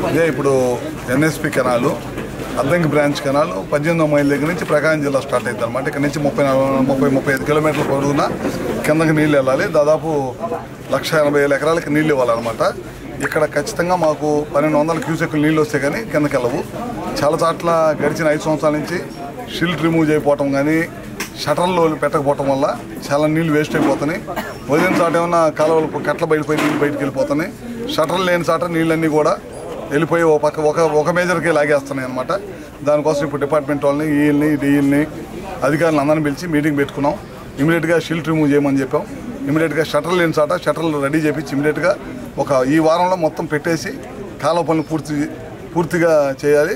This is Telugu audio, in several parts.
ఇదే ఇప్పుడు NSP canal Addanki branch canal 18వ మైల్ దగ్గర నుంచి ప్రకాశం జిల్లా స్టార్ట్ అవుతుంది అనమాట. ఇక్కడ నుంచి 35 కిలోమీటర్ల పొడవున కిందకి నీళ్ళు వెళ్ళాలి. దాదాపు 1,80,000 ఎకరాలకి నీళ్ళు ఇవ్వాలన్నమాట. ఇక్కడ ఖచ్చితంగా మాకు 1200 క్యూసెక్కులు నీళ్ళు వస్తే కానీ కిందకి వెళ్ళవు. చాలా చోట్ల గడిచిన 5 సంవత్సరాల నుంచి షిల్ట్ రిమూవ్ చేయకపోవటం కానీ షటర్లు పెట్టకపోవటం వల్ల చాలా నీళ్ళు వేస్ట్ అయిపోతున్నాయి. వదిలిన చోట ఏమన్నా కాలువలు కట్ల బయటపోయి నీళ్ళు బయటకు వెళ్ళిపోతున్నాయి. షటర్లు లేని చోట నీళ్ళన్నీ కూడా వెళ్ళిపోయి ఒక మేజర్కే లాగేస్తున్నాయి అనమాట. దానికోసం ఇప్పుడు డిపార్ట్మెంట్ వాళ్ళని ఈఎల్ని డిఈల్ని అధికారులను అందరిని పిలిచి మీటింగ్ పెట్టుకున్నాం. ఇమీడియట్గా షిల్ట్ రిమూవ్ చేయమని చెప్పాం. ఇమీడియట్గా షటర్లు లేని చోట షటర్లు రెడీ చేపించి ఇమీడియట్గా ఈ వారంలో మొత్తం పెట్టేసి కాలువ పనులు పూర్తిగా చేయాలి.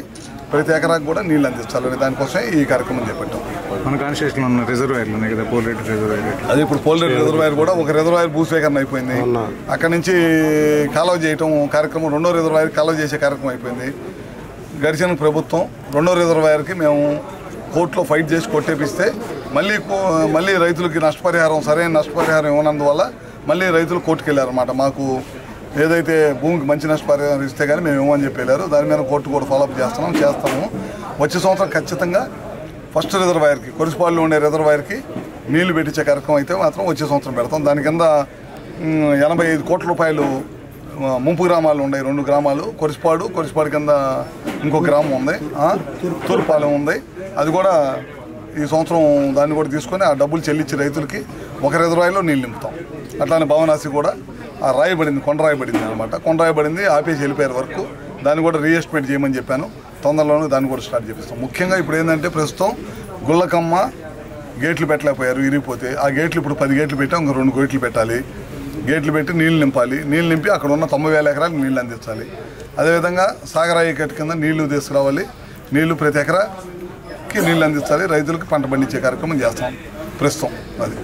ప్రతి ఎకరాకు కూడా నీళ్ళు అందించాలని దానికోసమే ఈ కార్యక్రమం చేపట్టాం. మన కాన్స్టిట్యూషన్లో ఉన్న రిజర్వాయర్లు ఉన్నాయి కదా, పోలేరు రిజర్వాయర్. అది ఇప్పుడు పోలేరు రిజర్వాయర్ కూడా ఒక రిజర్వాయర్ భూసేకరణ అయిపోయింది. అక్కడి నుంచి కాలువ చేయటం కార్యక్రమం, 2వ రిజర్వాయర్ కాలువ చేసే కార్యక్రమం అయిపోయింది. గడిచిన ప్రభుత్వం 2వ రిజర్వాయర్కి మేము కోర్టులో ఫైట్ చేసి కొట్టేపిస్తే మళ్ళీ రైతులకి సరైన నష్టపరిహారం ఇవ్వనందువల్ల మళ్ళీ రైతులు కోర్టుకు వెళ్ళారన్నమాట. మాకు ఏదైతే భూమికి మంచి నష్టపరిహారం ఇస్తే కానీ మేము ఇవ్వమని చెప్పి వెళ్ళారు. దాని మీద కోర్టు కూడా ఫాలోఅప్ చేస్తాము. వచ్చే సంవత్సరం ఖచ్చితంగా ఫస్ట్ రిజర్వాయర్కి, కొరిసిపాడులో ఉండే రిజర్వాయర్కి నీళ్లు పెట్టించే కార్యక్రమం అయితే మాత్రం వచ్చే సంవత్సరం పెడతాం. దాని కింద 85 కోట్ల రూపాయలు ముంపు గ్రామాలు ఉన్నాయి. 2 గ్రామాలు, కొరిసిపాడు కింద ఇంకో గ్రామం ఉంది, తూర్పాలెం ఉంది. అది కూడా ఈ సంవత్సరం దాన్ని కూడా తీసుకొని ఆ డబ్బులు చెల్లించి రైతులకి ఒక రిజర్వాయర్లో నీళ్ళు నింపుతాం. అట్లానే భవనాసి కూడా కొండ రాయబడింది అనమాట. కొండ రాయబడింది ఆపేసి వెళ్ళిపోయారు వరకు. దాన్ని కూడా రీఎస్టిమేట్ చేయమని చెప్పాను. తొందరలోనే దాన్ని కూడా స్టార్ట్ చేపిస్తాం. ముఖ్యంగా ఇప్పుడు ఏంటంటే ప్రస్తుతం గుళ్ళకమ్మ గేట్లు పెట్టలేకపోయారు, ఇరిగిపోతే. ఆ గేట్లు ఇప్పుడు 10 గేట్లు పెట్టాం, ఇంకా 2 గేట్లు పెట్టాలి. గేట్లు పెట్టి నీళ్ళు నింపాలి. నీళ్ళు నింపి అక్కడ ఉన్న 90,000 ఎకరాలకు నీళ్ళు అందించాలి. అదేవిధంగా సాగరాయి కట్టు కింద నీళ్లు తీసుకురావాలి. నీళ్లు ప్రతి ఎకరాకి నీళ్ళు అందించాలి. రైతులకు పంట పండించే కార్యక్రమం చేస్తాం ప్రస్తుతం. అది